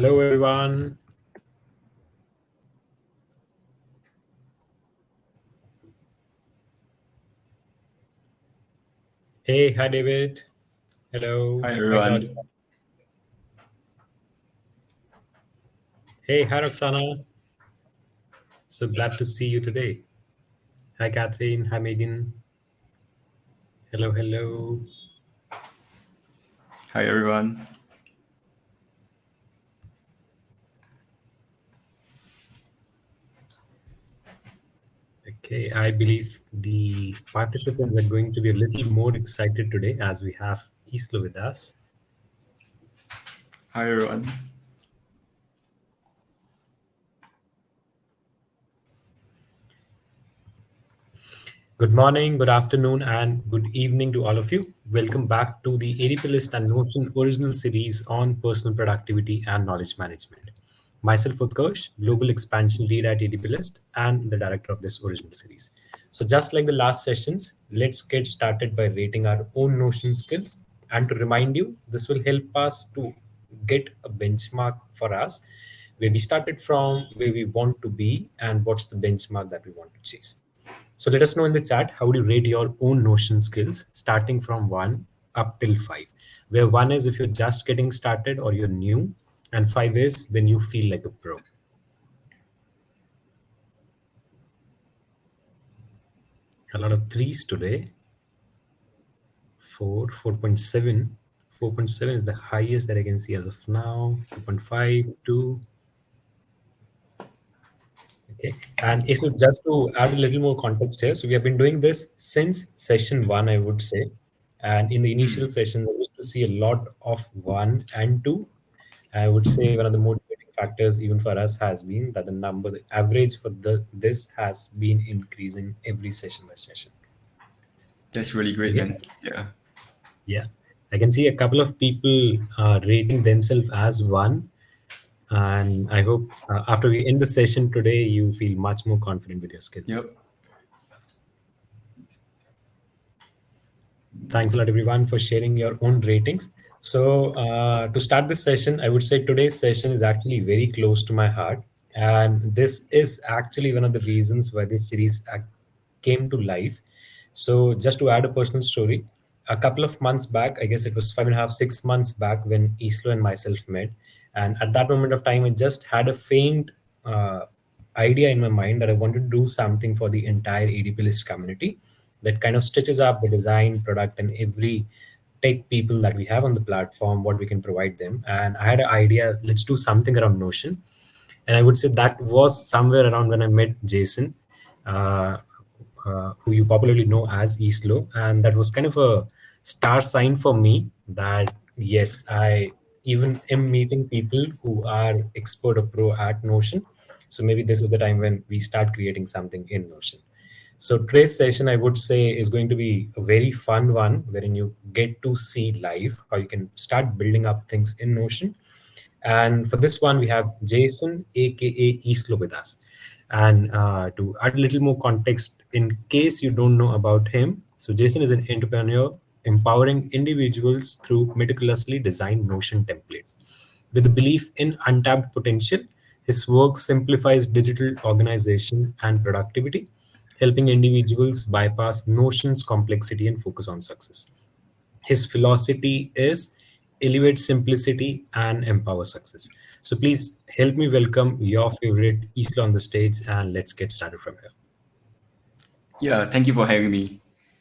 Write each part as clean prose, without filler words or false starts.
Hello, everyone. Hey, hi, David. Hello. Hi Hi, George. everyone. Hey, hi, Roxana. So glad to see you today. Hi, Catherine. Hi, Megan. Hello, hello. Hi everyone. Okay, I believe the participants are going to be a little more excited today as we have Islo with us. Hi everyone. Good morning, good afternoon, and good evening to all of you. Welcome back to the ADPList and Notion original series on personal productivity and knowledge management. Myself, Utkarsh, Global Expansion Lead at ADPList and the director of this original series. So, just like the last sessions, let's get started by rating our own Notion skills. And to remind you, this will help us to get a benchmark for us where we started from, where we want to be, and what's the benchmark that we want to chase. So let us know in the chat how do you rate your own Notion skills starting from 1 up till 5, where 1 is if you're just getting started or you're new, and 5 is when you feel like a pro. A lot of threes today. 4, 4.7. 4.7 is the highest that I can see as of now. 4.5, 2. Okay. And so just to add a little more context here, so we have been doing this since session 1, I would say. And in the initial Hmm. sessions, I used to see a lot of 1 and 2. I would say one of the motivating factors, even for us, has been that the average for this has been increasing every session by session. That's really great, Okay. man. Yeah. Yeah. I can see a couple of people rating themselves as 1. And I hope after we end the session today, you feel much more confident with your skills. Yep. Thanks a lot, everyone, for sharing your own ratings. So, to start this session, I would say today's session is actually very close to my heart. And this is actually one of the reasons why this series came to life. So, just to add a personal story, a couple of months back, I guess it was 5.5, 6 months back when Islo and myself met. And at that moment of time, I just had a faint idea in my mind that I wanted to do something for the entire ADP list community that kind of stitches up the design, product, and every tech people that we have on the platform, what we can provide them. And I had an idea, let's do something around Notion. And I would say that was somewhere around when I met Jason, uh, who you popularly know as Eastlow. And that was kind of a star sign for me that, yes, I even am meeting people who are expert or pro at Notion. So maybe this is the time when we start creating something in Notion. So today's session, I would say, is going to be a very fun one, wherein you get to see live how you can start building up things in Notion. And for this one, we have Jason, aka Islo, with us. And to add a little more context, in case you don't know about him, so Jason is an entrepreneur empowering individuals through meticulously designed Notion templates. With a belief in untapped potential, his work simplifies digital organization and productivity, helping individuals bypass Notion's complexity and focus on success. His philosophy is elevate simplicity and empower success. So please help me welcome your favorite Isla on the stage and let's get started from here. Yeah. Thank you for having me.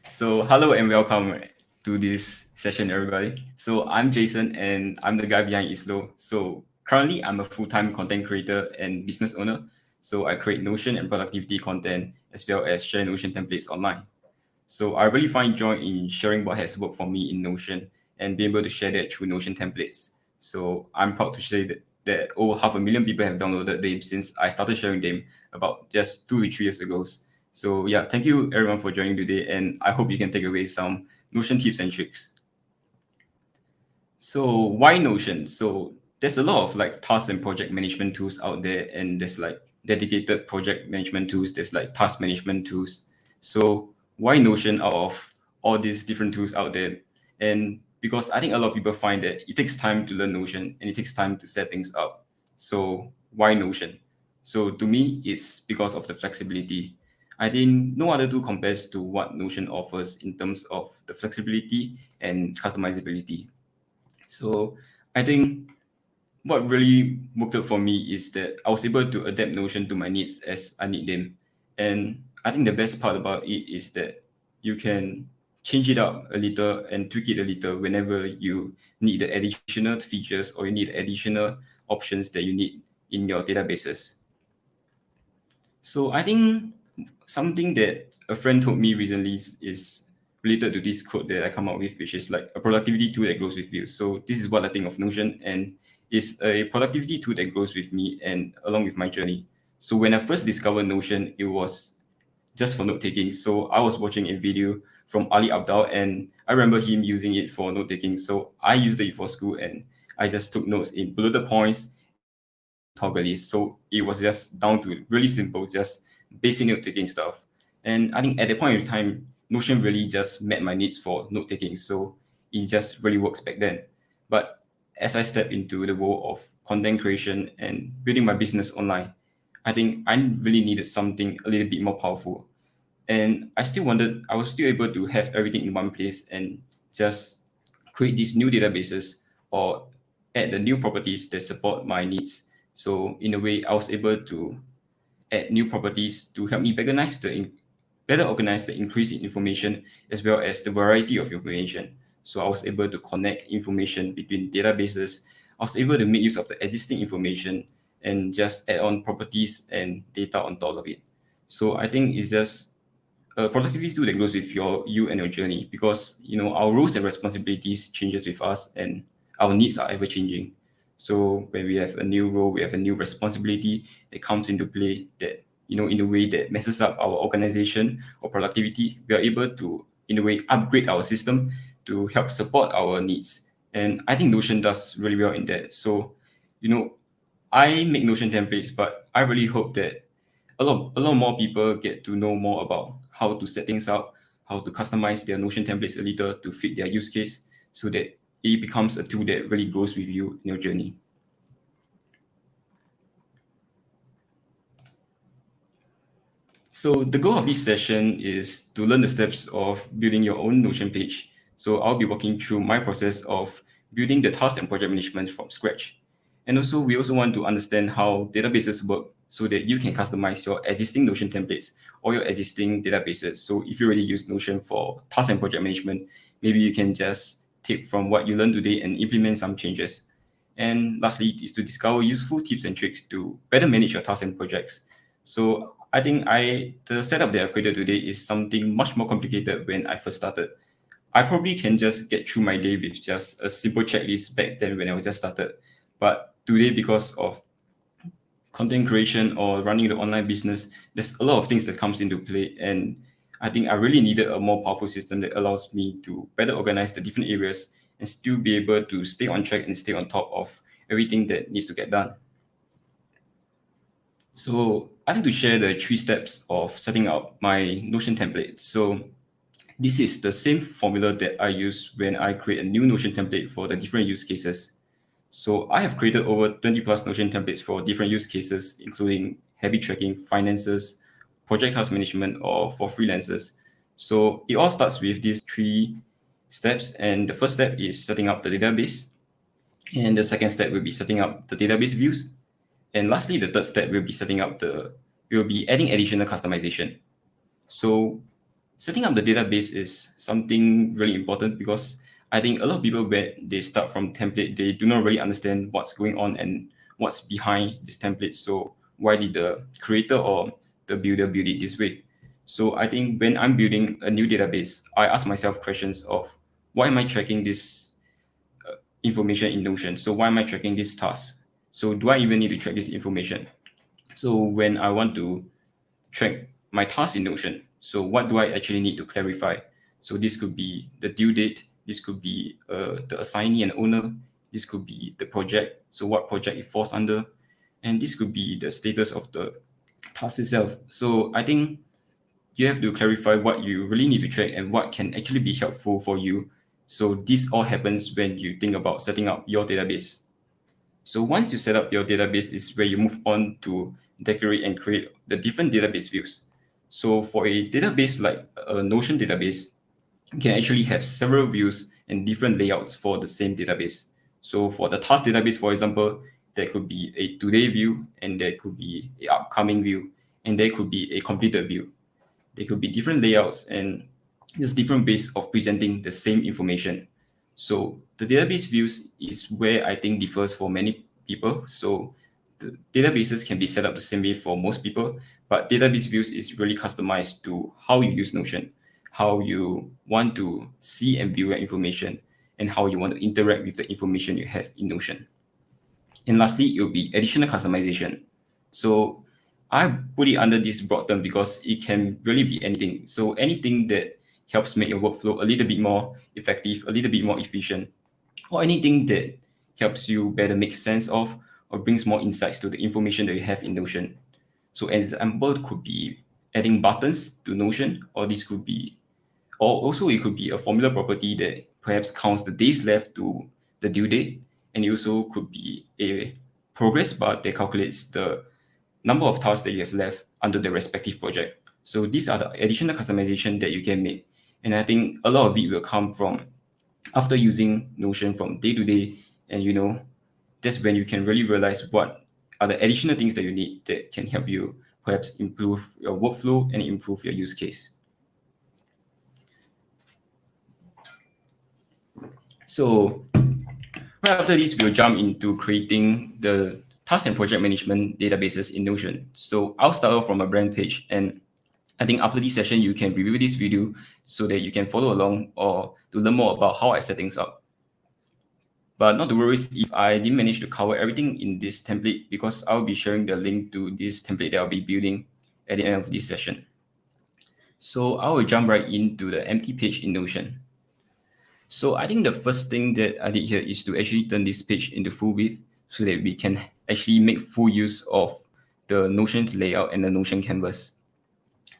So hello and welcome to this session, everybody. So I'm Jason and I'm the guy behind Islo. So currently I'm a full-time content creator and business owner. So I create Notion and productivity content as well as share Notion templates online. So I really find joy in sharing what has worked for me in Notion and being able to share that through Notion templates. So I'm proud to say that over 500,000 people have downloaded them since I started sharing them about just 2 to 3 years ago. So yeah, thank you everyone for joining today, and I hope you can take away some Notion tips and tricks. So why Notion? So there's a lot of like task and project management tools out there, and there's like dedicated project management tools. There's like task management tools. So why Notion out of all these different tools out there? And because I think a lot of people find that it takes time to learn Notion and it takes time to set things up. So why Notion? So to me, it's because of the flexibility. I think no other tool compares to what Notion offers in terms of the flexibility and customizability. So I think what really worked out for me is that I was able to adapt Notion to my needs as I need them. And I think the best part about it is that you can change it up a little and tweak it a little whenever you need the additional features or you need additional options that you need in your databases. So I think something that a friend told me recently is related to this quote that I come up with, which is like a productivity tool that grows with you. So this is what I think of Notion, and it's a productivity tool that grows with me and along with my journey. So when I first discovered Notion, it was just for note taking. So I was watching a video from Ali Abdal, and I remember him using it for note taking. So I used it for school, and I just took notes in bullet points and also in toggle lists. So it was just down to really simple, just basic note taking stuff. And I think at that point in time, Notion really just met my needs for note taking. So it just really works back then. But as I step into the world of content creation and building my business online, I think I really needed something a little bit more powerful. And I was still able to have everything in one place and just create these new databases or add the new properties that support my needs. So in a way, I was able to add new properties to help me better organize the increase in information as well as the variety of information. So I was able to connect information between databases. I was able to make use of the existing information and just add on properties and data on top of it. So I think it's just a productivity tool that grows with you and your journey, because our roles and responsibilities changes with us and our needs are ever changing. So when we have a new role, we have a new responsibility that comes into play, that in a way that messes up our organization or productivity, we are able to in a way upgrade our system to help support our needs. And I think Notion does really well in that. So you know I make Notion templates, but I really hope that a lot more people get to know more about how to set things up, how to customize their Notion templates a little to fit their use case, so that it becomes a tool that really grows with you in your journey. So the goal of this session is to learn the steps of building your own Notion page. So I'll be walking through my process of building the task and project management from scratch. And also, we also want to understand how databases work so that you can customize your existing Notion templates or your existing databases. So if you already use Notion for task and project management, maybe you can just take from what you learned today and implement some changes. And lastly, is to discover useful tips and tricks to better manage your tasks and projects. So I think the setup that I've created today is something much more complicated when I first started. I probably can just get through my day with just a simple checklist back then when I was just started. But today, because of content creation or running the online business, there's a lot of things that comes into play. And I think I really needed a more powerful system that allows me to better organize the different areas and still be able to stay on track and stay on top of everything that needs to get done. So I think to share the 3 steps of setting up my Notion template. So this is the same formula that I use when I create a new Notion template for the different use cases. So I have created over 20 plus Notion templates for different use cases, including habit tracking, finances, project task management, or for freelancers. So it all starts with these 3 steps. And the first step is setting up the database. And the second step will be setting up the database views. And lastly, the third step will be we'll be adding additional customization. So setting up the database is something really important, because I think a lot of people, when they start from template, they do not really understand what's going on and what's behind this template. So why did the creator or the builder build it this way? So I think when I'm building a new database, I ask myself questions of, why am I tracking this information in Notion? So why am I tracking this task? So do I even need to track this information? So when I want to track my task in Notion, so what do I actually need to clarify? So this could be the due date, this could be the assignee and owner, this could be the project, so what project it falls under, and this could be the status of the task itself. So I think you have to clarify what you really need to track and what can actually be helpful for you. So this all happens when you think about setting up your database. So once you set up your database is where you move on to decorate and create the different database views. So for a database like a Notion database, you can actually have several views and different layouts for the same database. So for the task database, for example, there could be a today view, and there could be a upcoming view, and there could be a completed view. There could be different layouts and just different ways of presenting the same information. So the database views is where I think differs for many people. So the databases can be set up the same way for most people, but database views is really customized to how you use Notion, how you want to see and view your information, and how you want to interact with the information you have in Notion. And lastly, it will be additional customization. So I put it under this broad term because it can really be anything. So anything that helps make your workflow a little bit more effective, a little bit more efficient, or anything that helps you better make sense of or brings more insights to the information that you have in Notion. So an example could be adding buttons to Notion, or this could be, or also it could be a formula property that perhaps counts the days left to the due date. And it also could be a progress bar that calculates the number of tasks that you have left under the respective project. So these are the additional customization that you can make. And I think a lot of it will come from after using Notion from day to day. And that's when you can really realize what are the additional things that you need that can help you perhaps improve your workflow and improve your use case. So right after this, we'll jump into creating the task and project management databases in Notion. So I'll start off from a brand page, and I think after this session, you can review this video so that you can follow along or to learn more about how I set things up. But not to worry if I didn't manage to cover everything in this template, because I'll be sharing the link to this template that I'll be building at the end of this session. So I will jump right into the empty page in Notion. So I think the first thing that I did here is to actually turn this page into full width so that we can actually make full use of the Notion layout and the Notion canvas.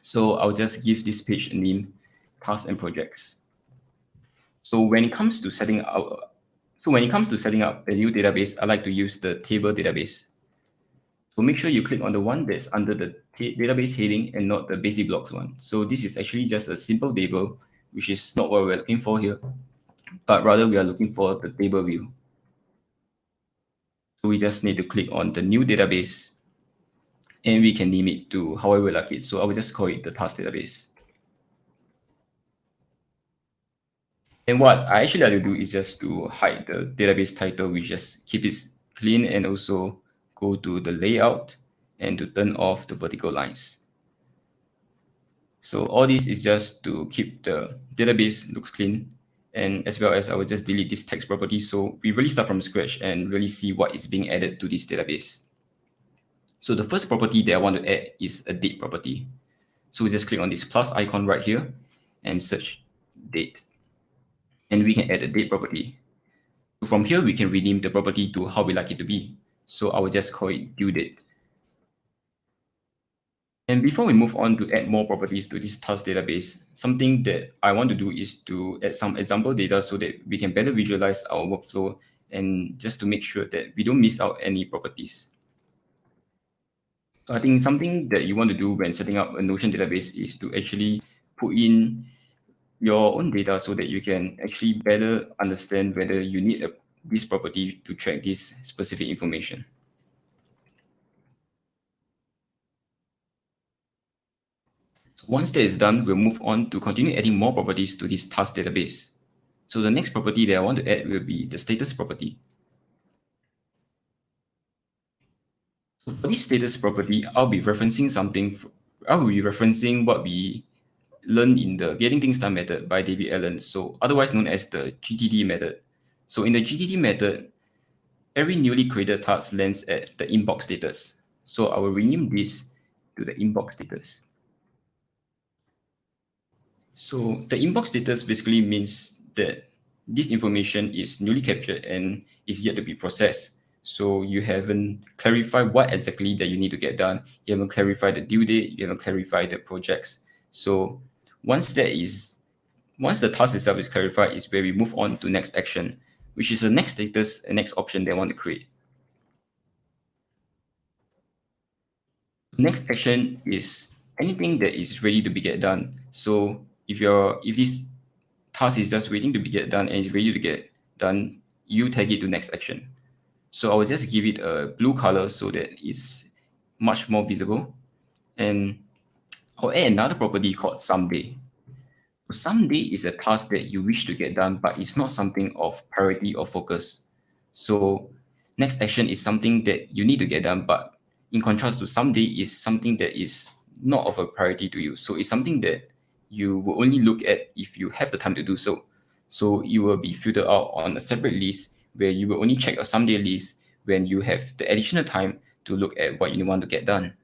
So I'll just give this page a name, tasks and projects. So when it comes to setting up, a new database, I like to use the table database. So make sure you click on the one that's under the database heading and not the basic blocks one. So this is actually just a simple table, which is not what we're looking for here, but rather we are looking for the table view. So we just need to click on the new database, and we can name it to however we like it. So I will just call it the task database. And what I actually like to do is just to hide the database title. We just keep it clean and also go to the layout and to turn off the vertical lines. So all this is just to keep the database looks clean, and as well as I will just delete this text property. So we really start from scratch and really see what is being added to this database. So the first property that I want to add is a date property. So we just click on this plus icon right here and search date. And we can add a date property. So from here, we can rename the property to how we like it to be. So I will just call it due date. And before we move on to add more properties to this task database, something that I want to do is to add some example data so that we can better visualize our workflow and just to make sure that we don't miss out any properties. So I think something that you want to do when setting up a Notion database is to actually put in your own data so that you can actually better understand whether you need this property to track this specific information. So once that is done, we'll move on to continue adding more properties to this task database. So the next property that I want to add will be the status property. So for this status property, I'll be referencing what we learned in the Getting Things Done method by David Allen, so otherwise known as the GTD method. So in the GTD method, every newly created task lands at the inbox status. So I will rename this to the inbox status. So the inbox status basically means that this information is newly captured and is yet to be processed. So you haven't clarified what exactly that you need to get done. You haven't clarified the due date. You haven't clarified the projects. So once the task itself is clarified, is where we move on to next action, which is the next status and next option they want to create. Next action is anything that is ready to be get done. So if this task is just waiting to be get done and is ready to get done, you tag it to next action. So I will just give it a blue color so that it's much more visible. And I'll add another property called someday. Someday is a task that you wish to get done, but it's not something of priority or focus. So next action is something that you need to get done, but in contrast to someday is something that is not of a priority to you. So it's something that you will only look at if you have the time to do so. So you will be filtered out on a separate list where you will only check a someday list when you have the additional time to look at what you want to get done.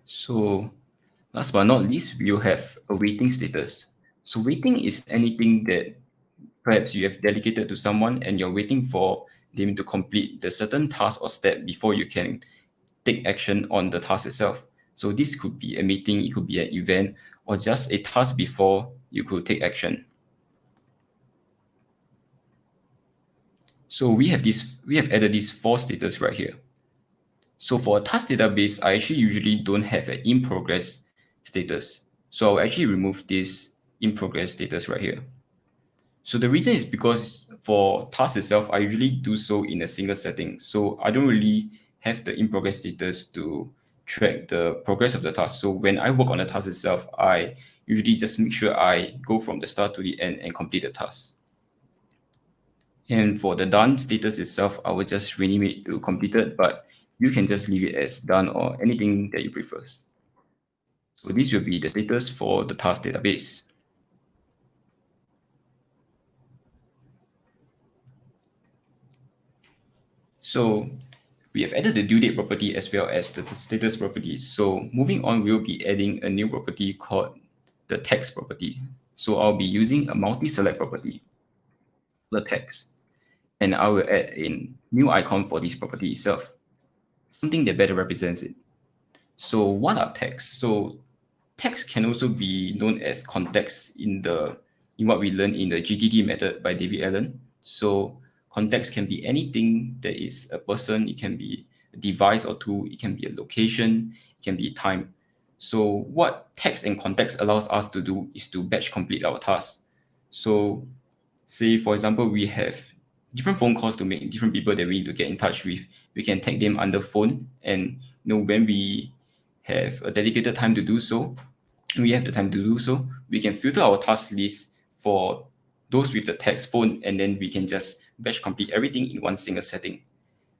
So last but not least, we'll have a waiting status. So waiting is anything that perhaps you have dedicated to someone and you're waiting for them to complete the certain task or step before you can take action on the task itself. So this could be a meeting, it could be an event, or just a task before you could take action. So we have added these four status right here. So for a task database, I actually usually don't have an in progress status. So I'll actually remove this in progress status right here. So the reason is because for task itself, I usually do so in a single setting. So I don't really have the in progress status to track the progress of the task. So when I work on the task itself, I usually just make sure I go from the start to the end and complete the task. And for the done status itself, I will just rename it to completed, but you can just leave it as done or anything that you prefer. So this will be the status for the task database. So we have added the due date property as well as the status property. So moving on, we'll be adding a new property called the text property. So I'll be using a multi-select property, the text, and I will add a new icon for this property itself, something that better represents it. So what are texts? So text can also be known as context in what we learned in the GTD method by David Allen. So context can be anything that is a person, it can be a device or tool, it can be a location, it can be time. So what text and context allows us to do is to batch complete our task. So say for example, we have different phone calls to make different people that we need to get in touch with. We can tag them under phone, and when we have a dedicated time to do so, we have the time to do so, we can filter our task list for those with the text phone, and then we can just batch complete everything in one single setting.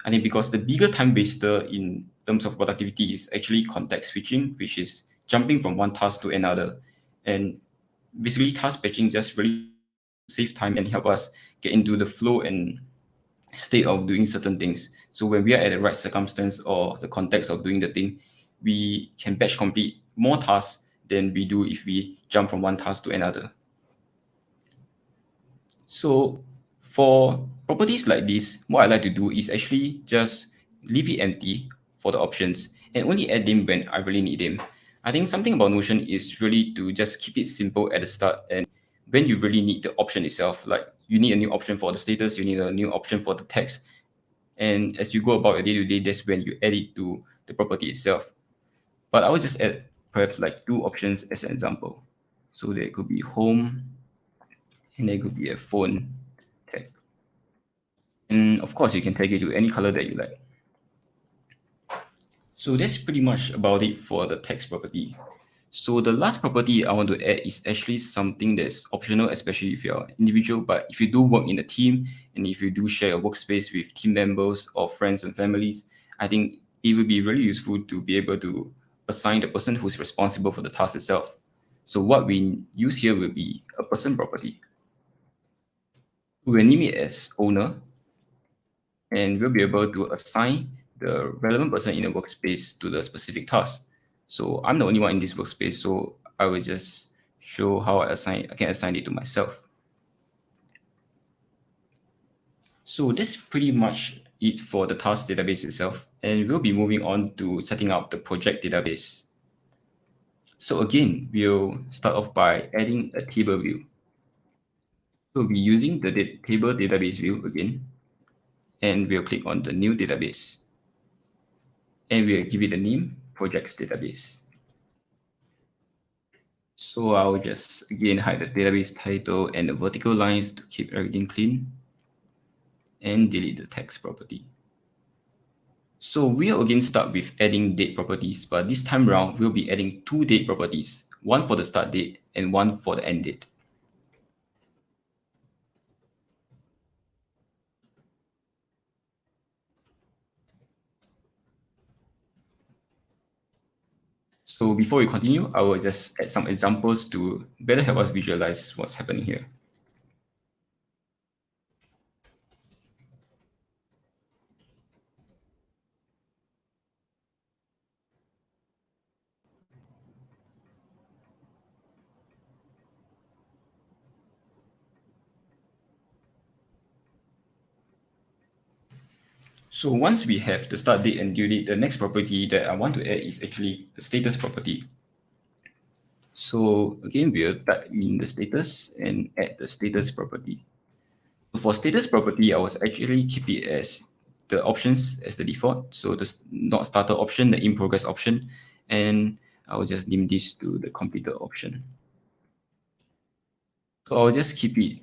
I think because the bigger time waster in terms of productivity is actually context switching, which is jumping from one task to another. And basically task batching just really help us save time and help us get into the flow and state of doing certain things. So when we are at the right circumstance or the context of doing the thing, we can batch complete more tasks than we do if we jump from one task to another. So for properties like this, what I like to do is actually just leave it empty for the options and only add them when I really need them. I think something about Notion is really to just keep it simple at the start, and when you really need the option itself, like you need a new option for the status, you need a new option for the text, and as you go about your day to day, that's when you add it to the property itself. But I would just add perhaps like two options as an example. So there could be home and there could be a phone tag. And of course, you can tag it to any color that you like. So that's pretty much about it for the text property. So the last property I want to add is actually something that's optional, especially if you're individual. But if you do work in a team and if you do share a workspace with team members or friends and families, I think it would be really useful to be able to assign the person who's responsible for the task itself. So what we use here will be a person property. We'll name it as owner, and we'll be able to assign the relevant person in the workspace to the specific task. So I'm the only one in this workspace, so I will just show how I can assign it to myself. So that's pretty much it for the task database itself, and we'll be moving on to setting up the project database. So again, we'll start off by adding a table view. So we'll be using the table database view again. and we'll click on the new database. And we'll give it a name, projects database. So I'll just again hide the database title and the vertical lines to keep everything clean, and delete the text property. So we'll again start with adding date properties, but this time around we'll be adding two date properties, one for the start date and one for the end date. So before we continue, I will just add some examples to better help us visualize what's happening here. So once we have the start date and due date, the next property that I want to add is actually a status property. So again, we'll type in the status and add the status property. For status property, I was actually keep it as the options as the default. So the not starter option, the in progress option, and I will just name this to the completed option. So I'll just keep it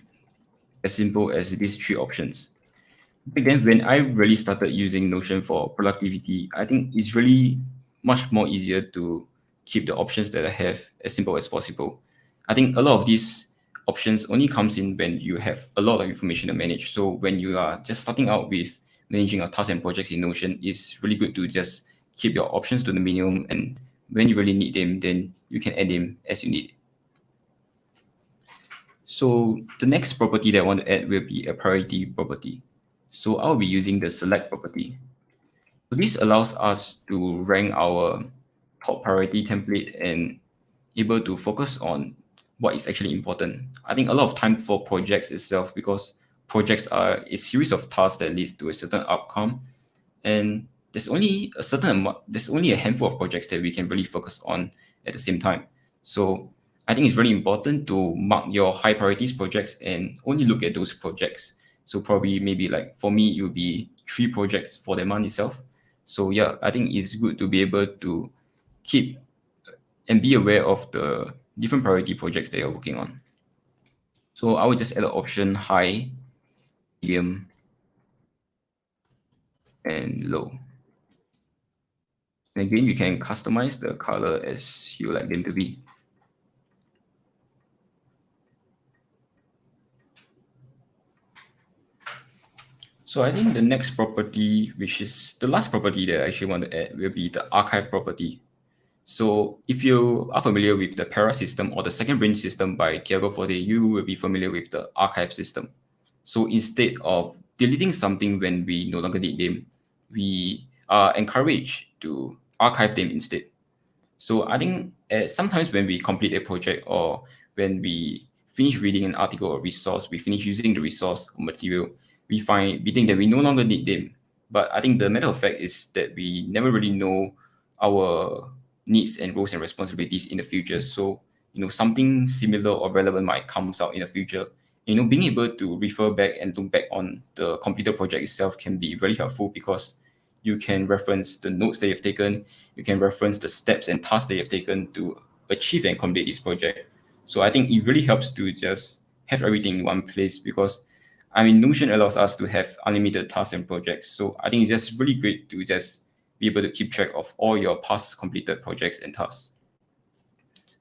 as simple as these three options. Back then, when I really started using Notion for productivity, I think it's really much more easier to keep the options that I have as simple as possible. I think a lot of these options only comes in when you have a lot of information to manage. So when you are just starting out with managing your tasks and projects in Notion, it's really good to just keep your options to the minimum, and when you really need them, then you can add them as you need. So the next property that I want to add will be a priority property. So I'll be using the select property. So this allows us to rank our top priority template and able to focus on what is actually important. I think a lot of time for projects itself, because projects are a series of tasks that leads to a certain outcome, and there's only a handful of projects that we can really focus on at the same time. So I think it's really important to mark your high priorities projects and only look at those projects. So probably maybe like for me it would be 3 projects for the month itself. So yeah, I think it's good to be able to keep and be aware of the different priority projects that you're working on. So I would just add an option high, medium, and low. And again, you can customize the color as you like them to be. So I think the next property, which is the last property that I actually want to add, will be the archive property. So if you are familiar with the Para system or the second brain system by Tiago Forte, you will be familiar with the archive system. So instead of deleting something when we no longer need them, we are encouraged to archive them instead. So I think sometimes when we complete a project or when we finish reading an article or resource, we finish using the resource or material, we think that we no longer need them. But I think the matter of fact is that we never really know our needs and roles and responsibilities in the future. So something similar or relevant might comes out in the future. Being able to refer back and look back on the completed project itself can be very helpful, because you can reference the notes that you've taken, you can reference the steps and tasks that you've taken to achieve and complete this project. So I think it really helps to just have everything in one place, because Notion allows us to have unlimited tasks and projects. So I think it's just really great to just be able to keep track of all your past completed projects and tasks.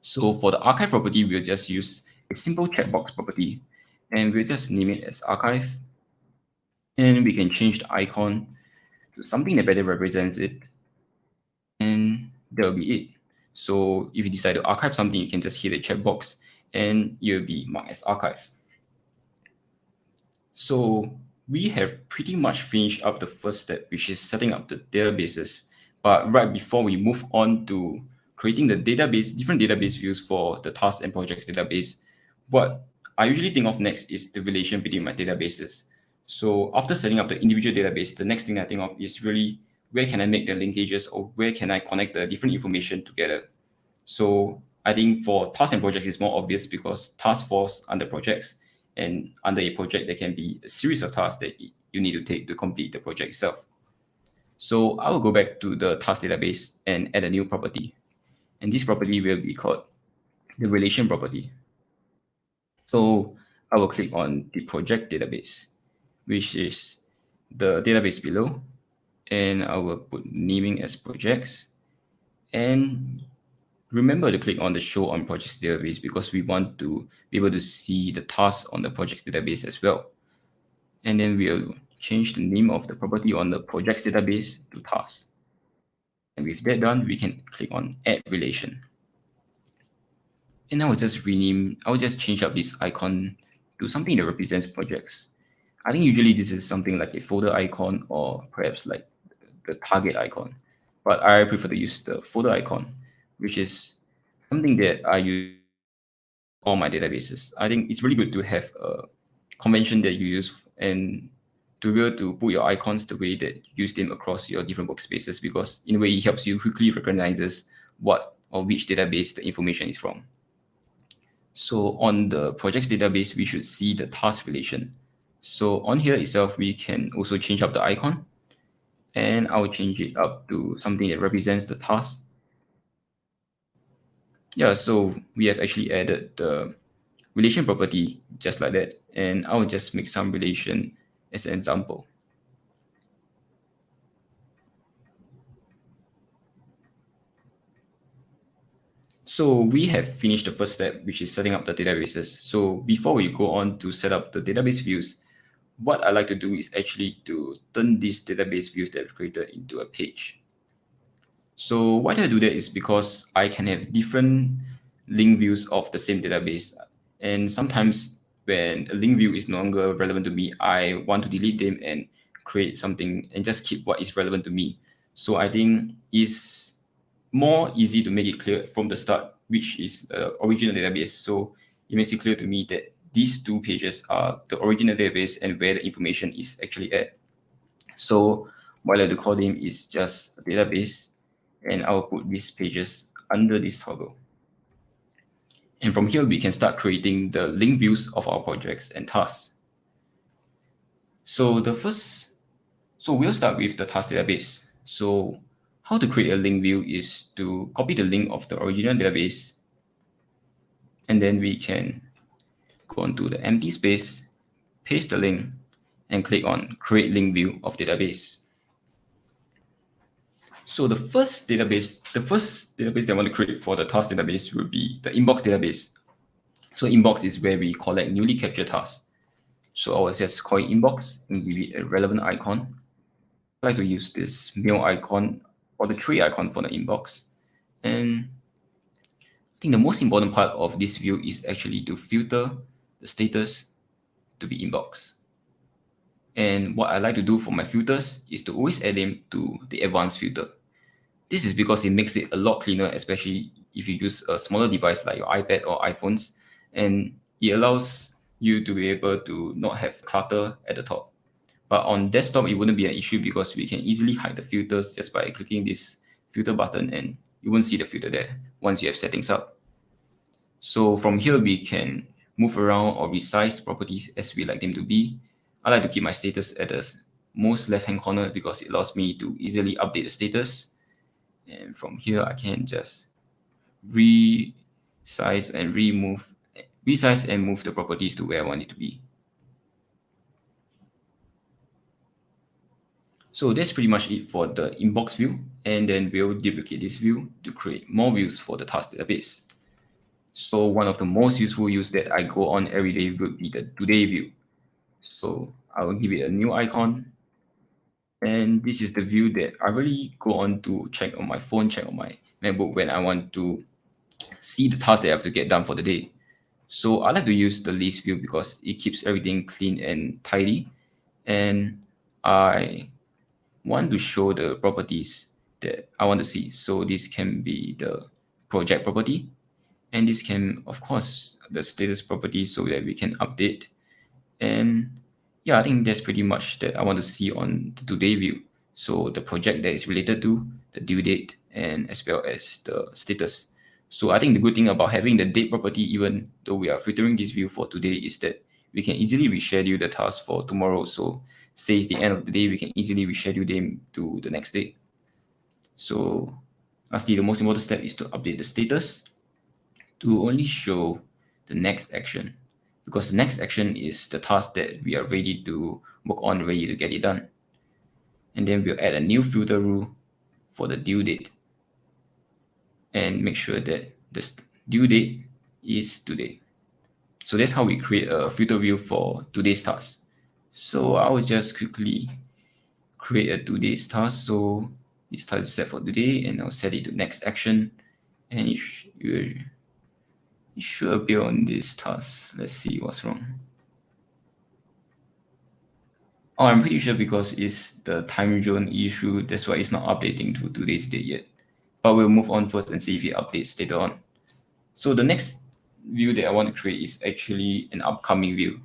So for the archive property, we'll just use a simple checkbox property, and we'll just name it as archive. And we can change the icon to something that better represents it, and that will be it. So if you decide to archive something, you can just hit the checkbox and it will be marked as archive. So we have pretty much finished up the first step, which is setting up the databases. But right before we move on to creating the database, different database views for the tasks and projects database, what I usually think of next is the relation between my databases. So after setting up the individual database, the next thing I think of is really where can I make the linkages, or where can I connect the different information together. So I think for tasks and projects, it's more obvious because task falls under projects, and under a project, there can be a series of tasks that you need to take to complete the project itself. So I will go back to the task database and add a new property. And this property will be called the relation property. So I will click on the project database, which is the database below, and I will put naming as projects. And remember to click on the show on projects database because we want to be able to see the tasks on the projects database as well. And then we'll change the name of the property on the projects database to tasks. And with that done, we can click on add relation. And I will just change up this icon to something that represents projects. I think usually this is something like a folder icon or perhaps like the target icon. But I prefer to use the folder icon, which is something that I use across all my databases. I think it's really good to have a convention that you use and to be able to put your icons the way that you use them across your different workspaces because in a way it helps you quickly recognizes what or which database the information is from. So on the projects database, we should see the task relation. So on here itself, we can also change up the icon and I'll change it up to something that represents the task. Yeah, so we have actually added the relation property just like that. And I'll just make some relation as an example. So we have finished the first step, which is setting up the databases. So before we go on to set up the database views, what I like to do is actually to turn these database views that I've created into a page. So why do I do that is because I can have different link views of the same database. And sometimes when a link view is no longer relevant to me, I want to delete them and create something and just keep what is relevant to me. So I think it's more easy to make it clear from the start, which is the original database. So it makes it clear to me that these two pages are the original database and where the information is actually at. So what I like to call them is just a database, and I'll put these pages under this toggle. And from here, we can start creating the link views of our projects and tasks. So we'll start with the task database. So how to create a link view is to copy the link of the original database, and then we can go onto the empty space, paste the link, and click on create link view of database. So the first database that I want to create for the task database will be the inbox database. So inbox is where we collect newly captured tasks. So I will just call it inbox and give it a relevant icon. I like to use this mail icon or the tree icon for the inbox. And I think the most important part of this view is actually to filter the status to be inbox. And what I like to do for my filters is to always add them to the advanced filter. This is because it makes it a lot cleaner, especially if you use a smaller device like your iPad or iPhones, and it allows you to be able to not have clutter at the top. But on desktop, it wouldn't be an issue because we can easily hide the filters just by clicking this filter button and you won't see the filter there once you have settings up. So from here, we can move around or resize the properties as we like them to be. I like to keep my status at the most left-hand corner because it allows me to easily update the status. And from here, I can just resize and move the properties to where I want it to be. So that's pretty much it for the inbox view. And then we'll duplicate this view to create more views for the task database. So one of the most useful views that I go on every day would be the today view. So I will give it a new icon. And this is the view that I really go on to check on my phone, check on my MacBook when I want to see the tasks that I have to get done for the day. So I like to use the list view because it keeps everything clean and tidy. And I want to show the properties that I want to see. So this can be the project property. And this can, of course, the status property so that we can update. And yeah, I think that's pretty much that I want to see on the today view. So the project that is related to, the due date, and as well as the status. So I think the good thing about having the date property, even though we are filtering this view for today, is that we can easily reschedule the task for tomorrow. So say it's the end of the day, we can easily reschedule them to the next day. So lastly, the most important step is to update the status to only show the next action, because the next action is the task that we are ready to work on, ready to get it done. And then we'll add a new filter rule for the due date and make sure that the due date is today. So that's how we create a filter view for today's task. So I will just quickly create a today's task. So this task is set for today, and I'll set it to next action, and it should appear on this task. Let's see what's wrong. Oh, I'm pretty sure because it's the time zone issue, that's why it's not updating to today's date yet. But we'll move on first and see if it updates later on. So the next view that I want to create is actually an upcoming view.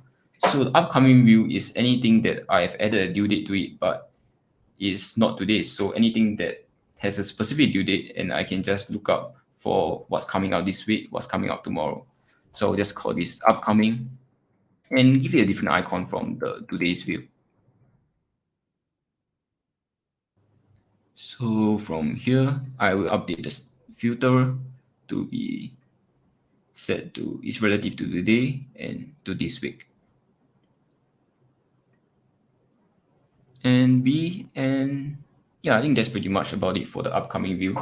So the upcoming view is anything that I have added a due date to it, but is not today. So anything that has a specific due date, and I can just look up for what's coming out this week, what's coming out tomorrow. So I'll just call this upcoming and give it a different icon from the today's view. So from here, I will update the filter to be set to is relative to today and to this week. And yeah, I think that's pretty much about it for the upcoming view.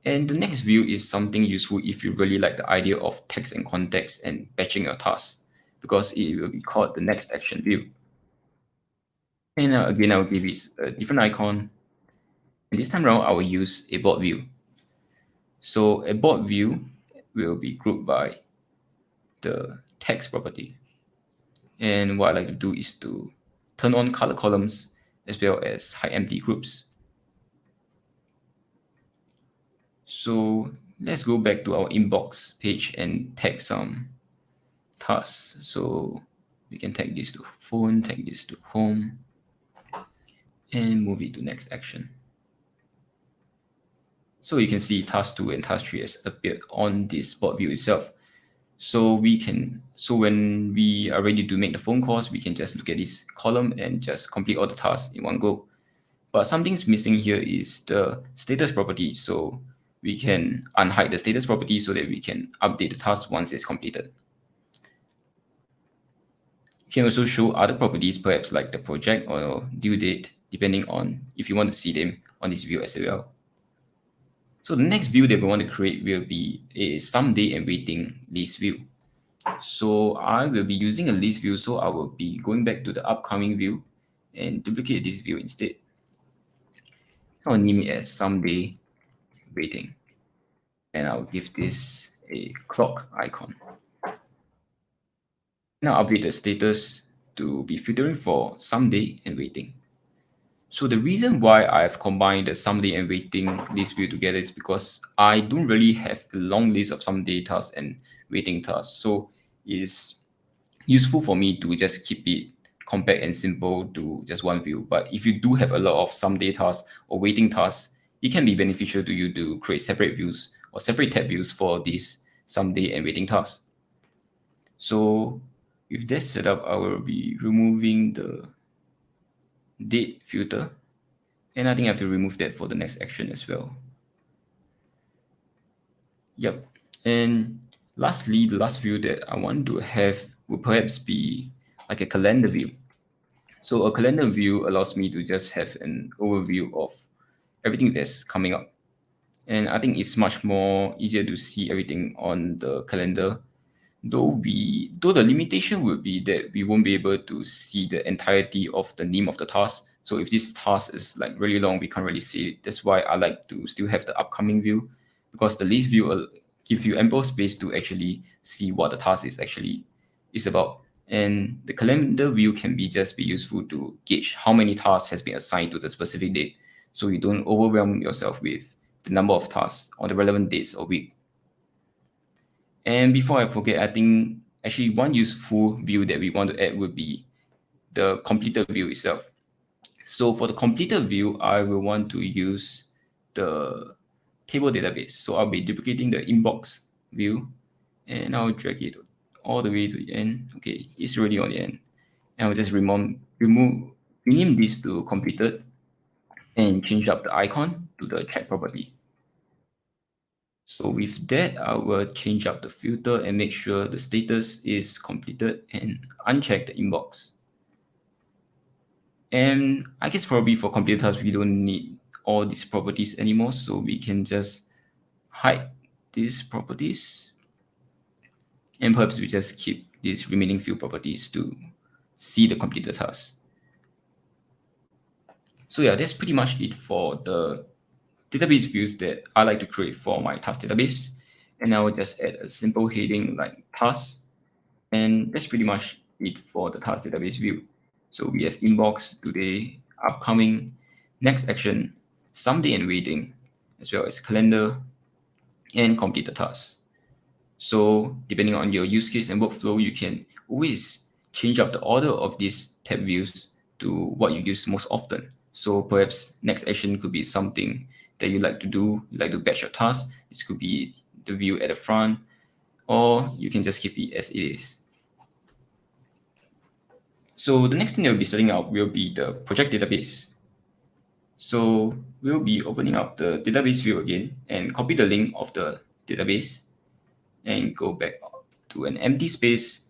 And the next view is something useful if you really like the idea of text and context and batching your tasks, because it will be called the next action view. And again, I will give it a different icon. And this time around, I will use a board view. So a board view will be grouped by the text property. And what I like to do is to turn on color columns as well as hide empty groups. So let's go back to our inbox page and tag some tasks. So we can tag this to phone, tag this to home, and move it to next action. So you can see task 2 and task 3 has appeared on this board view itself. So when we are ready to make the phone calls, we can just look at this column and just complete all the tasks in one go. But something's missing here is the status property. So we can unhide the status property so that we can update the task once it's completed. You can also show other properties, perhaps like the project or due date, depending on if you want to see them on this view as well. So the next view that we want to create will be a someday and waiting list view. So I will be using a list view, so I will be going back to the upcoming view and duplicate this view instead. I'll name it as someday waiting, and I'll give this a clock icon. Now update the status to be filtering for someday and waiting. So the reason why I've combined the someday and waiting list view together is because I don't really have a long list of someday tasks and waiting tasks. So it's useful for me to just keep it compact and simple to just one view. But if you do have a lot of someday tasks or waiting tasks, it can be beneficial to you to create separate views or separate tab views for these someday and waiting tasks. So with that set up, I will be removing the date filter, and I think I have to remove that for the next action as well. Yep. And lastly, the last view that I want to have will perhaps be like a calendar view. So a calendar view allows me to just have an overview of everything that's coming up. And I think it's much more easier to see everything on the calendar. Though the limitation would be that we won't be able to see the entirety of the name of the task. So if this task is like really long, we can't really see it. That's why I like to still have the upcoming view, because the list view will give you ample space to actually see what the task is about. And the calendar view can be useful to gauge how many tasks has been assigned to the specific date, so you don't overwhelm yourself with the number of tasks on the relevant dates or week. And before I forget, I think actually one useful view that we want to add would be the completed view itself. So for the completed view, I will want to use the table database. So I'll be duplicating the inbox view, and I'll drag it all the way to the end. Okay, it's already on the end. And I'll just rename this to completed and change up the icon to the check property. So with that, I will change up the filter and make sure the status is completed and uncheck the inbox. And I guess probably for completed tasks, we don't need all these properties anymore. So we can just hide these properties. And perhaps we just keep these remaining few properties to see the completed task. So yeah, that's pretty much it for the database views that I like to create for my task database. And I will just add a simple heading like task. And that's pretty much it for the task database view. So we have inbox, today, upcoming, next action, someday and waiting, as well as calendar and complete the task. So depending on your use case and workflow, you can always change up the order of these tab views to what you use most often. So perhaps next action could be something that you like to do, you like to batch your task. This could be the view at the front, or you can just keep it as it is. So the next thing that we'll be setting up will be the project database. So we'll be opening up the database view again and copy the link of the database and go back to an empty space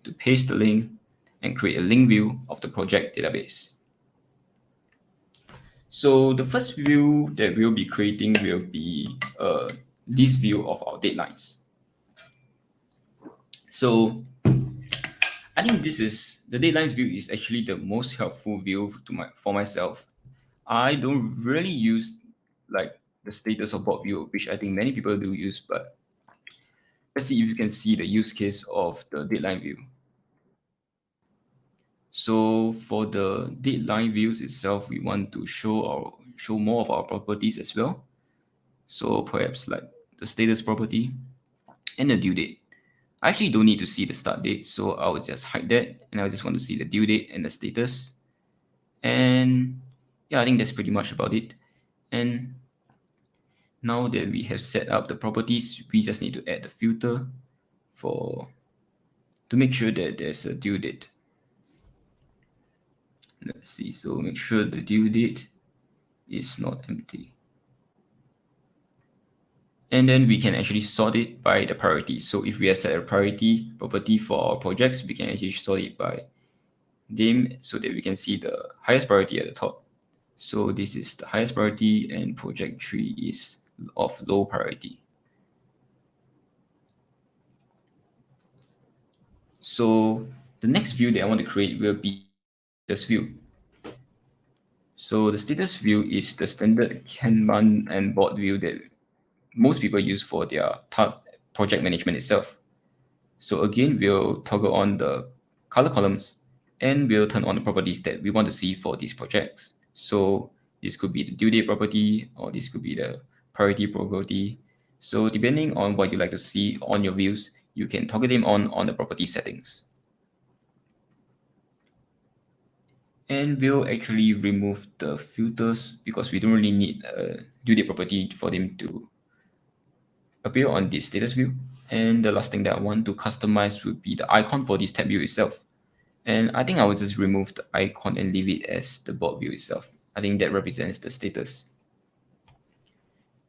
to paste the link and create a link view of the project database. So the first view that we'll be creating will be a list view of our deadlines. So I think this is the deadlines view is actually the most helpful view for myself. I don't really use like the status of bot view, which I think many people do use, but let's see if you can see the use case of the deadline view. So for the deadline views itself, we want to show more of our properties as well. So perhaps like the status property and the due date. I actually don't need to see the start date, so I will just hide that, and I just want to see the due date and the status. And yeah, I think that's pretty much about it. And now that we have set up the properties, we just need to add the filter for to make sure that there's a due date. Let's see. So make sure the due date is not empty. And then we can actually sort it by the priority. So if we have set a priority property for our projects, we can actually sort it by name so that we can see the highest priority at the top. So this is the highest priority and project 3 is of low priority. So the next view that I want to create will be the status view. So the status view is the standard Kanban and board view that most people use for their task project management itself. So again, we'll toggle on the color columns and we'll turn on the properties that we want to see for these projects. So this could be the due date property or this could be the priority property. So depending on what you like to see on your views, you can toggle them on the property settings. And we'll actually remove the filters because we don't really need a due date property for them to appear on this status view. And the last thing that I want to customize would be the icon for this tab view itself. And I think I will just remove the icon and leave it as the board view itself. I think that represents the status.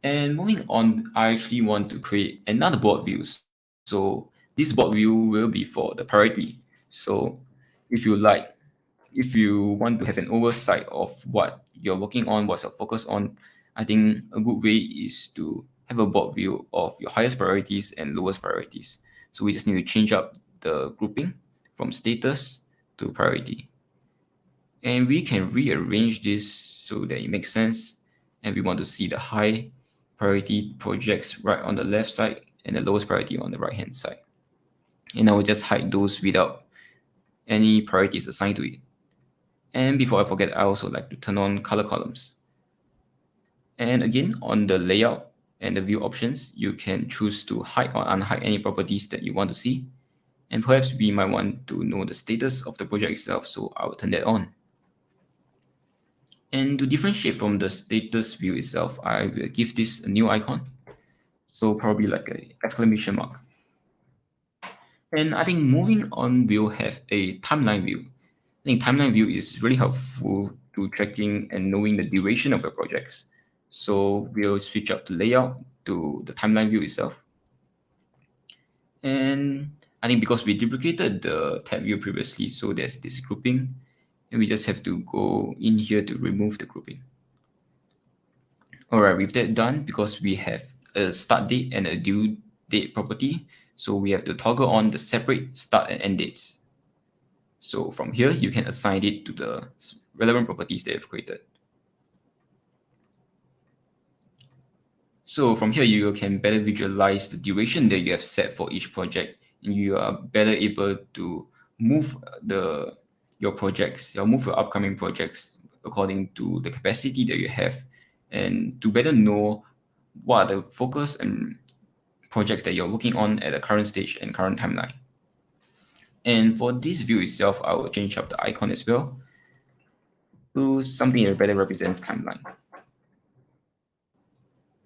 And moving on, I actually want to create another board view. So this board view will be for the priority. So if you like, if you want to have an oversight of what you're working on, what's your focus on, I think a good way is to have a board view of your highest priorities and lowest priorities. So we just need to change up the grouping from status to priority. And we can rearrange this so that it makes sense. And we want to see the high priority projects right on the left side and the lowest priority on the right hand side. And I will just hide those without any priorities assigned to it. And before I forget, I also like to turn on color columns. And again, on the layout and the view options, you can choose to hide or unhide any properties that you want to see. And perhaps we might want to know the status of the project itself, so I will turn that on. And to differentiate from the status view itself, I will give this a new icon. So probably like an exclamation mark. And I think moving on, we'll have a timeline view. I think timeline view is really helpful to tracking and knowing the duration of your projects. So we'll switch up the layout to the timeline view itself. And I think because we duplicated the tab view previously, so there's this grouping, and we just have to go in here to remove the grouping. All right, with that done, because we have a start date and a due date property, so we have to toggle on the separate start and end dates. So from here, you can assign it to the relevant properties that you've created. So from here, you can better visualize the duration that you have set for each project, and you are better able to move move your upcoming projects according to the capacity that you have, and to better know what are the focus and projects that you're working on at the current stage and current timeline. And for this view itself, I will change up the icon as well to something that better represents timeline.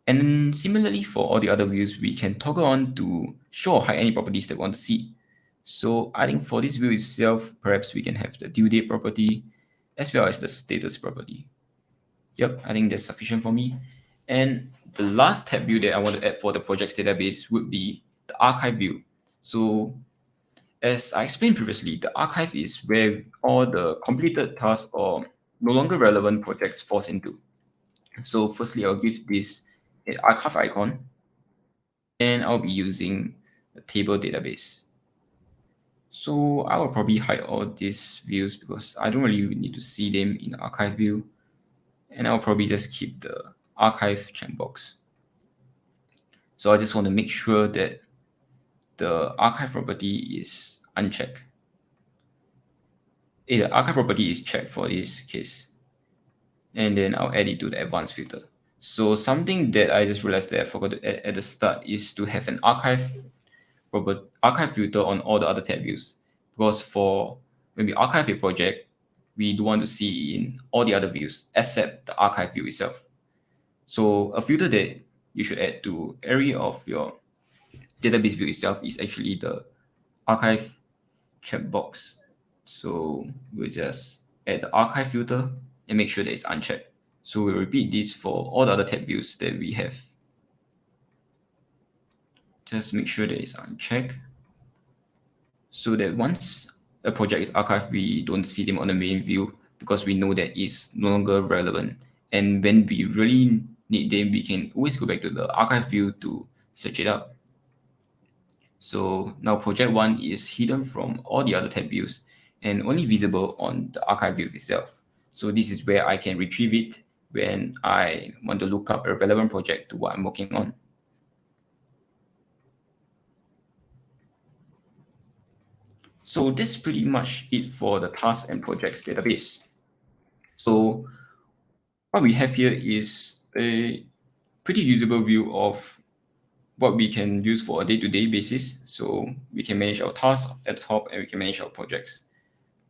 And then similarly for all the other views, we can toggle on to show or hide any properties that we want to see. So I think for this view itself, perhaps we can have the due date property as well as the status property. Yep, I think that's sufficient for me. And the last tab view that I want to add for the projects database would be the archive view. So as I explained previously, the archive is where all the completed tasks or no longer relevant projects falls into. So firstly, I'll give this an archive icon, and I'll be using a table database. So I will probably hide all these views because I don't really need to see them in archive view. And I'll probably just keep the archive checkbox. So I just want to make sure that the archive property is unchecked. The archive property is checked for this case. And then I'll add it to the advanced filter. So something that I just realized that I forgot to add at the start is to have an archive filter on all the other tab views. Because for when we archive a project, we do want to see in all the other views except the archive view itself. So a filter that you should add to every of your database view itself is actually the archive checkbox. So we'll just add the archive filter and make sure that it's unchecked. So we'll repeat this for all the other tab views that we have. Just make sure that it's unchecked, so that once a project is archived, we don't see them on the main view because we know that it's no longer relevant. And when we really need them, we can always go back to the archive view to search it up. So now project 1 is hidden from all the other tab views and only visible on the archive view itself. So this is where I can retrieve it when I want to look up a relevant project to what I'm working on. So this is pretty much it for the tasks and projects database. So what we have here is a pretty usable view of what we can use for a day-to-day basis. So we can manage our tasks at the top and we can manage our projects.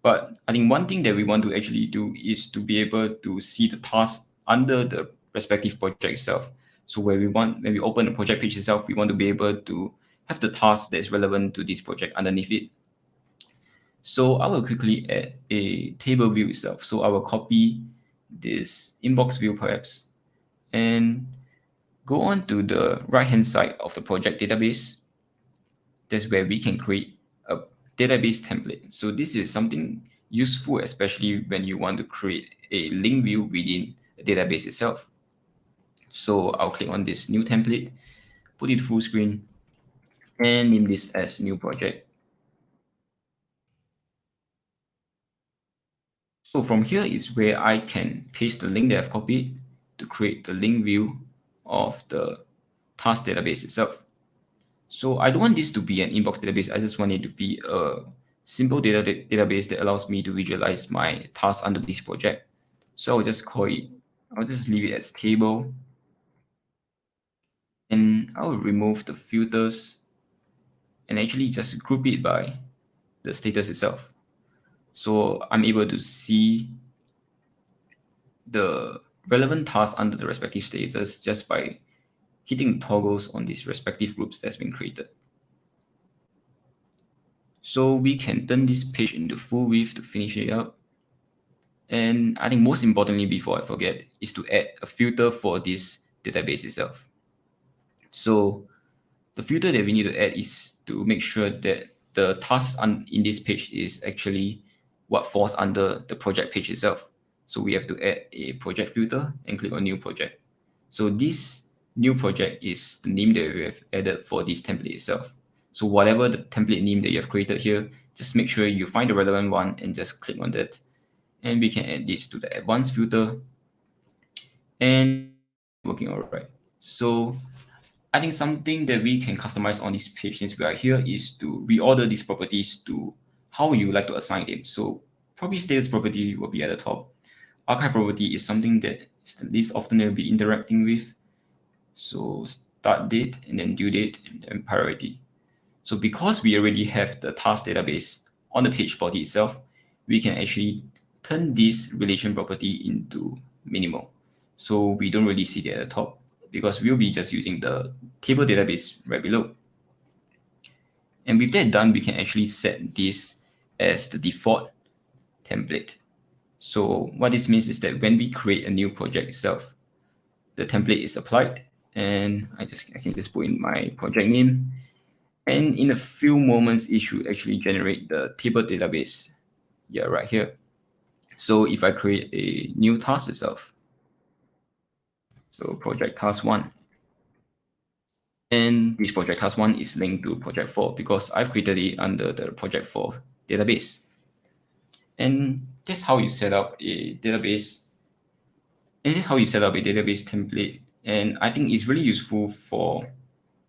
But I think one thing that we want to actually do is to be able to see the task under the respective project itself. So when we open the project page itself, we want to be able to have the task that's relevant to this project underneath it. So I will quickly add a table view itself. So I will copy this inbox view perhaps and go on to the right-hand side of the project database. That's where we can create a database template. So this is something useful, especially when you want to create a link view within a database itself. So I'll click on this new template, put it full screen, and name this as new project. So from here is where I can paste the link that I've copied to create the link view of the task database itself. So I don't want this to be an inbox database. I just want it to be a simple database that allows me to visualize my tasks under this project. So I'll just leave it as table. And I will remove the filters and actually just group it by the status itself. So I'm able to see the relevant tasks under the respective status just by hitting toggles on these respective groups that's been created. So we can turn this page into full width to finish it up. And I think most importantly, before I forget, is to add a filter for this database itself. So the filter that we need to add is to make sure that the task in this page is actually what falls under the project page itself. So we have to add a project filter and click on new project. So this new project is the name that we have added for this template itself. So whatever the template name that you have created here, just make sure you find the relevant one and just click on that. And we can add this to the advanced filter, and it should be working all right. So I think something that we can customize on this page since we are here is to reorder these properties to how you like to assign them. So property status property will be at the top. Archive property is something that is the least often they'll be interacting with. So start date and then due date and then priority. So because we already have the task database on the page body itself, we can actually turn this relation property into minimal. So we don't really see it at the top because we'll be just using the table database right below. And with that done, we can actually set this as the default template. So what this means is that when we create a new project itself, the template is applied, and I can just put in my project name, and in a few moments it should actually generate the table database. Yeah, right here. So if I create a new task itself, so project task 1, and this project task 1 is linked to project 4 because I've created it under the project 4 database. And that's how you set up a database. And that's how you set up a database template. And I think it's really useful for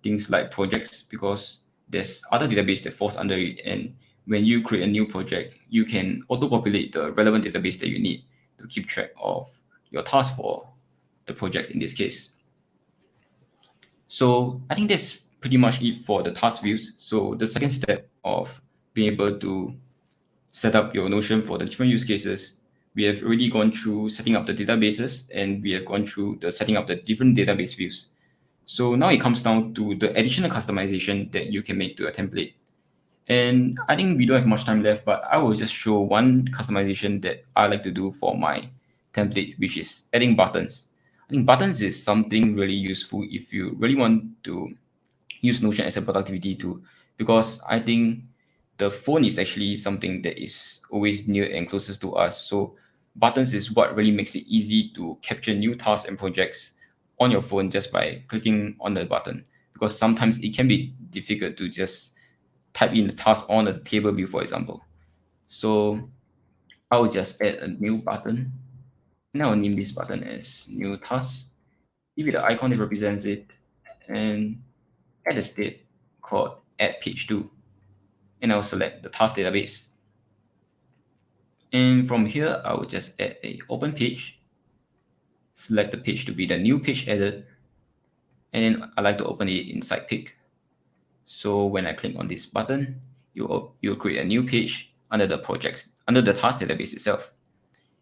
things like projects because there's other database that falls under it. And when you create a new project, you can auto-populate the relevant database that you need to keep track of your task for the projects in this case. So I think that's pretty much it for the task views. So the second step of being able to set up your Notion for the different use cases, we have already gone through setting up the databases and we have gone through the setting up the different database views. So now it comes down to the additional customization that you can make to a template. And I think we don't have much time left, but I will just show one customization that I like to do for my template, which is adding buttons. I think buttons is something really useful if you really want to use Notion as a productivity tool, because I think the phone is actually something that is always near and closest to us. So buttons is what really makes it easy to capture new tasks and projects on your phone just by clicking on the button. Because sometimes it can be difficult to just type in the task on the table view, for example. So I will just add a new button. And I will name this button as new task. Give it an icon that represents it, and add a state called add page to, and I'll select the task database. And from here, I will just add a open page, select the page to be the new page added, and I like to open it inside Pick. So when I click on this button, you'll create a new page under the projects, under the task database itself.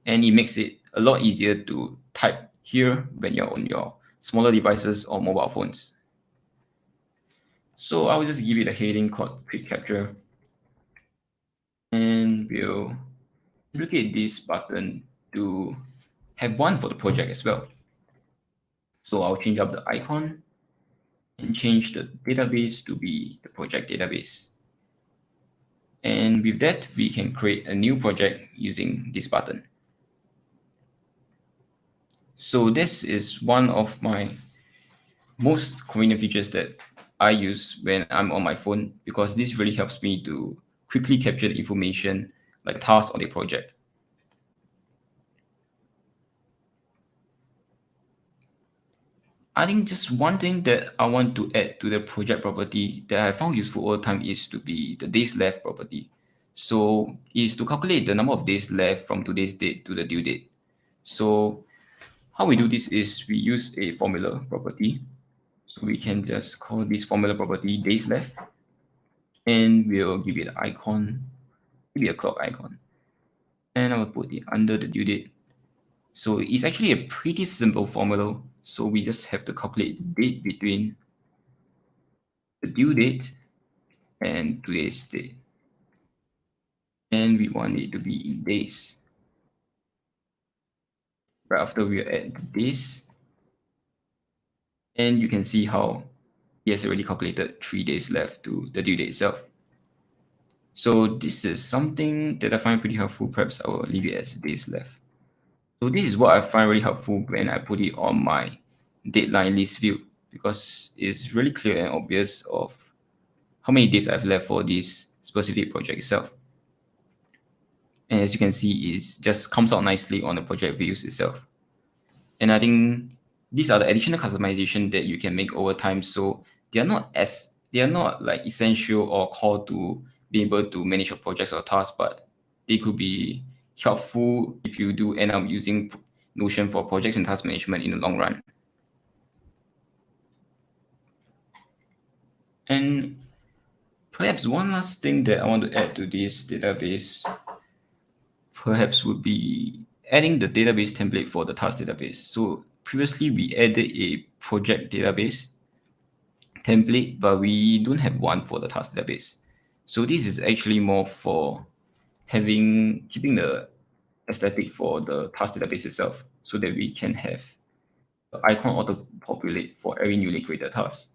And it makes it a lot easier to type here when you're on your smaller devices or mobile phones. So I will just give it a heading called Quick Capture, and we'll duplicate this button to have one for the project as well. So I'll change up the icon and change the database to be the project database. And with that, we can create a new project using this button. So this is one of my most convenient features that I use when I'm on my phone, because this really helps me to quickly capture the information like tasks on the project. I think just one thing that I want to add to the project property that I found useful all the time is to be the days left property. So is to calculate the number of days left from today's date to the due date. So how we do this is we use a formula property. So we can just call this formula property days left, and we'll give it an icon, maybe a clock icon. And I will put it under the due date. So it's actually a pretty simple formula. So we just have to calculate the date between the due date and today's date. and we want it to be in days. Right after we add the days, and you can see how he has already calculated 3 days left to the due date itself. So this is something that I find pretty helpful. Perhaps I will leave it as days left. So this is what I find really helpful when I put it on my deadline list view, because it's really clear and obvious of how many days I've left for this specific project itself. And as you can see, it just comes out nicely on the project views itself. And I think these are the additional customization that you can make over time. So they are not like essential or core to be able to manage your projects or tasks, but they could be helpful if you do end up using Notion for projects and task management in the long run. And perhaps one last thing that I want to add to this database perhaps would be adding the database template for the task database. So previously we added a project database template, but we don't have one for the task database. So this is actually more for keeping the aesthetic for the task database itself, so that we can have the icon auto populate for every newly created task.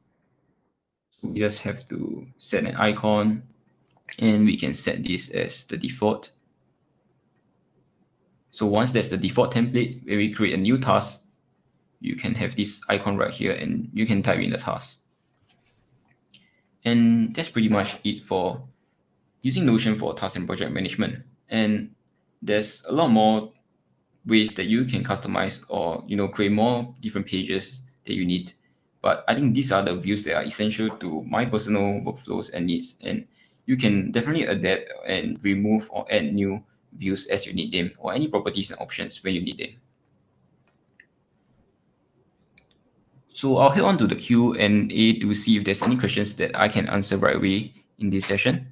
So we just have to set an icon, and we can set this as the default. So once there's the default template, when we create a new task, you can have this icon right here, and you can type in the task. And that's pretty much it for using Notion for task and project management. And there's a lot more ways that you can customize or create more different pages that you need. But I think these are the views that are essential to my personal workflows and needs. And you can definitely adapt and remove or add new views as you need them, or any properties and options when you need them. So I'll head on to the Q&A to see if there's any questions that I can answer right away in this session.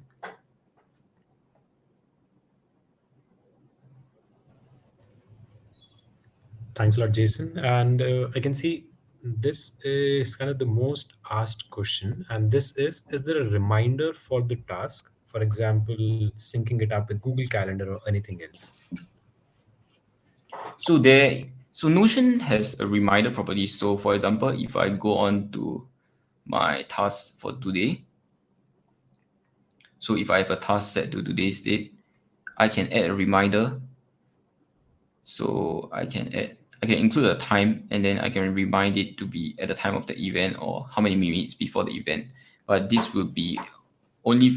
Thanks a lot, Jason. And I can see this is kind of the most asked question. And this is there a reminder for the task? For example, syncing it up with Google Calendar or anything else? So Notion has a reminder property. So for example, if I go on to my task for today, so if I have a task set to today's date, I can add a reminder. So I can include a time, and then I can remind it to be at the time of the event or how many minutes before the event. But this will be only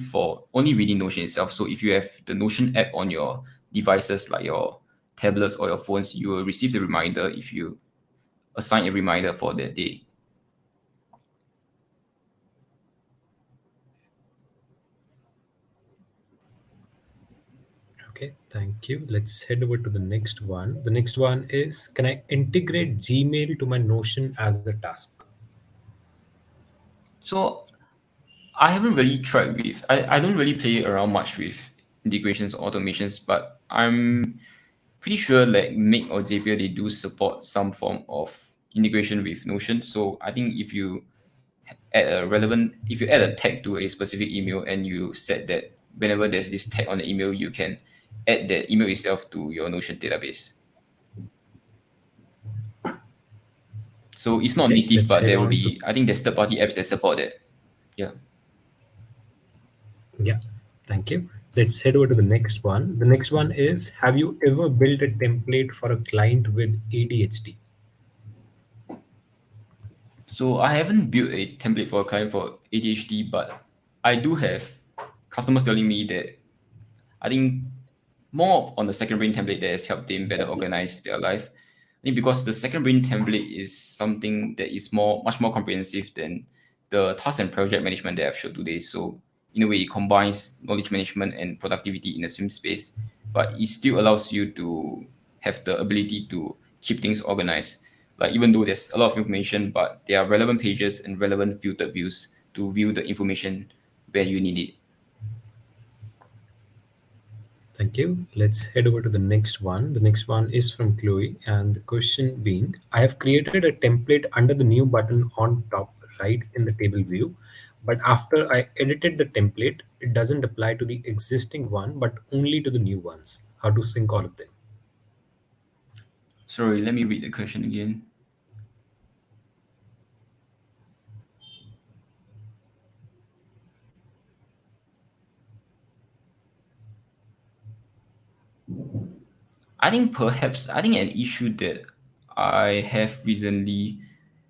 reading Notion itself. So if you have the Notion app on your devices like your tablets or your phones, you will receive the reminder if you assign a reminder for that day. Okay, thank you. Let's head over to the next one. The next one is, can I integrate Gmail to my Notion as a task? So I haven't really tried with I don't really play around much with integrations or automations, but I'm pretty sure like Make or Zapier, they do support some form of integration with Notion. So I think if you add a tag to a specific email, and you set that whenever there's this tag on the email, you can add the email itself to your Notion database. So it's not Okay, native, let's but head there will on to, be, I think there's third-party apps that support that. Yeah. yeah, thank you. Let's head over to the next one. The next one is, have you ever built a template for a client with ADHD? So I haven't built a template for a client for ADHD, but I do have customers telling me that I think more on the second brain template that has helped them better organize their life. I think because the second brain template is something that is much more comprehensive than the task and project management that I've showed today. So in a way, it combines knowledge management and productivity in the same space, but it still allows you to have the ability to keep things organized. Like even though there's a lot of information, but there are relevant pages and relevant filtered views to view the information when you need it. Thank you. Let's head over to the next one. The next one is from Chloe, and the question being, I have created a template under the new button on top right in the table view, But after I edited the template, it doesn't apply to the existing one, but only to the new ones. How to sync all of them? Sorry, let me read the question again. I think an issue that I have recently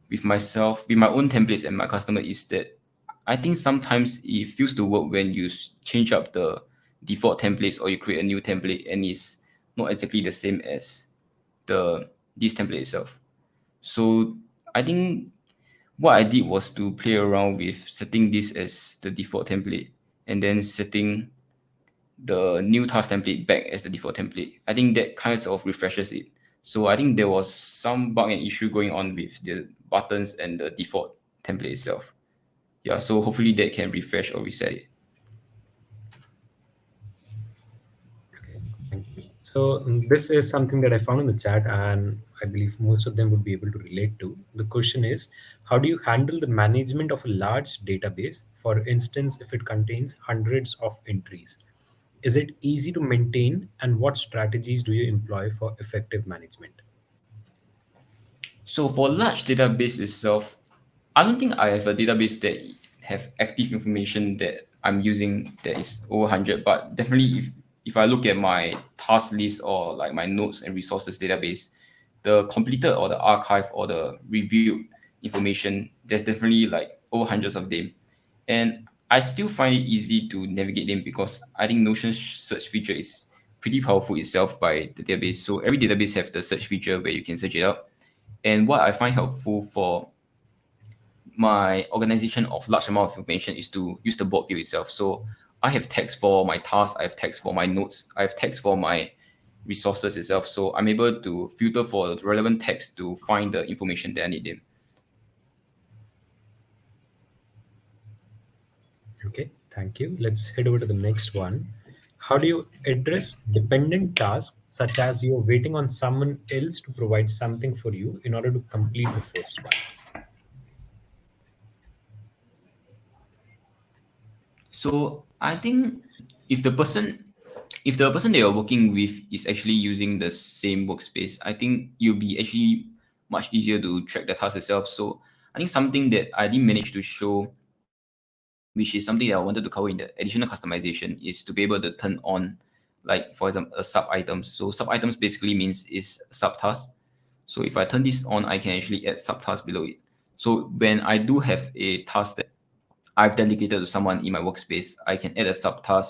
with myself, with my own templates and my customer is that I think sometimes it feels to work when you change up the default templates or you create a new template and it's not exactly the same as the this template itself. So I think what I did was to play around with setting this as the default template and then setting the new task template back as the default template. I think that kind of refreshes it. So I think there was some bug and issue going on with the buttons and the default template itself. Yeah, so hopefully that can refresh or reset it. Okay, thank you. So this is something that I found in the chat, and I believe most of them would be able to relate to. The question is, how do you handle the management of a large database? For instance, if it contains hundreds of entries, is it easy to maintain, and what strategies do you employ for effective management? So for large database itself, I don't think I have a database that have active information that I'm using that is over 100. But definitely, if I look at my task list or like my notes and resources database, the completed or the archive or the reviewed information, there's definitely like over hundreds of them. And I still find it easy to navigate them because I think Notion's search feature is pretty powerful itself by the database. So every database have the search feature where you can search it up. And what I find helpful for my organization of large amount of information is to use the board view itself. So I have text for my tasks, I have text for my notes, I have text for my resources itself. So I'm able to filter for the relevant text to find the information that I need in. Okay, thank you. Let's head over to the next one. How do you address dependent tasks, such as you're waiting on someone else to provide something for you in order to complete the first one? So I think if the person if the person that you're working with is actually using the same workspace, I think you'll be actually much easier to track the task itself. So I think something that I didn't manage to show, which is something that I wanted to cover in the additional customization, is to be able to turn on, like for example, a sub items. So sub items basically means is subtask. So if I turn this on, I can actually add subtasks below it. So when I do have a task that I've delegated to someone in my workspace, I can add a subtask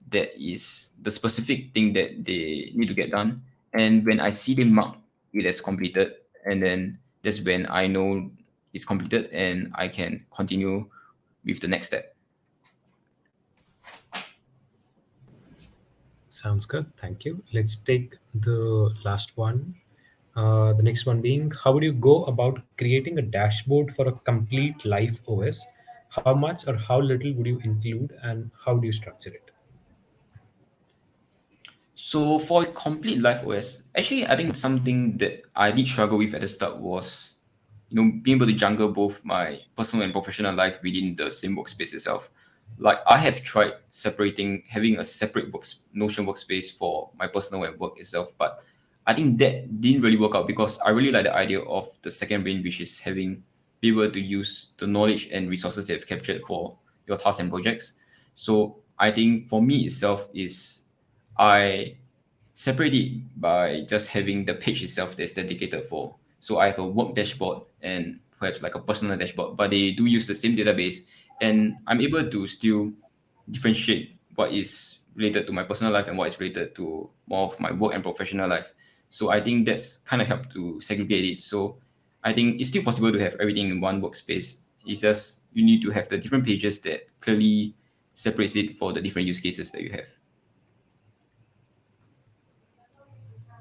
that is the specific thing that they need to get done. And when I see them mark it as completed, and then that's when I know it's completed and I can continue with the next step. Sounds good. Thank you. Let's take the last one. The next one being, how would you go about creating a dashboard for a complete life OS? How much or how little would you include, and how do you structure it? So for a complete life OS, actually I think something that I did struggle with at the start was, being able to juggle both my personal and professional life within the same workspace itself. Like I have tried separating, having a separate Notion workspace for my personal and work itself, but I think that didn't really work out because I really like the idea of the second brain, which is having be able to use the knowledge and resources that you've captured for your tasks and projects. So I think for me itself is I separate it by just having the page itself that's dedicated for. So I have a work dashboard and perhaps like a personal dashboard, but they do use the same database, and I'm able to still differentiate what is related to my personal life and what is related to more of my work and professional life. So I think that's kind of helped to segregate it. So I think it's still possible to have everything in one workspace. It's just you need to have the different pages that clearly separates it for the different use cases that you have.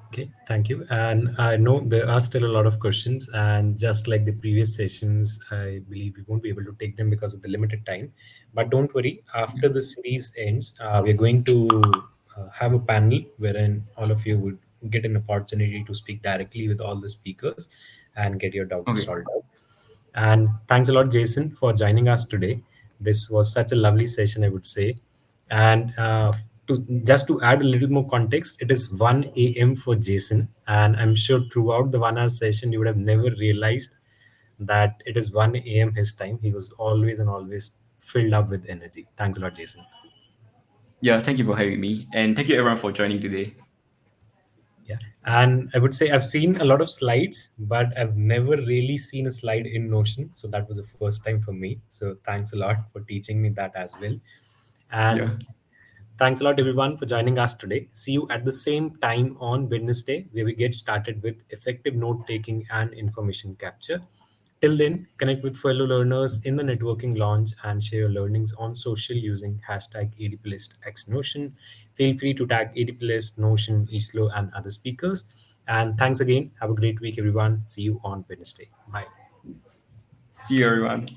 Okay, thank you. And I know there are still a lot of questions, and just like the previous sessions, I believe we won't be able to take them because of the limited time. But don't worry, after the series ends, we're going to have a panel wherein all of you would get an opportunity to speak directly with all the speakers and get your doubts Okay. solved out. And thanks a lot, Jason, for joining us today. This was such a lovely session, I would say. And just to add a little more context, it is 1 a.m. for Jason. And I'm sure throughout the 1 hour session, you would have never realized that it is 1 a.m. his time. He was always and always filled up with energy. Thanks a lot, Jason. Yeah, thank you for having me, and thank you everyone for joining today. Yeah. And I would say I've seen a lot of slides, but I've never really seen a slide in Notion. So that was the first time for me. So thanks a lot for teaching me that as well. Yeah. And thanks a lot, everyone, for joining us today. See you at the same time on Wednesday, where we get started with effective note taking and information capture. Till then, connect with fellow learners in the networking launch and share your learnings on social using hashtag ADPList X Notion. Feel free to tag ADPList, Notion, Islo, and other speakers. And thanks again. Have a great week, everyone. See you on Wednesday. Bye. See you everyone.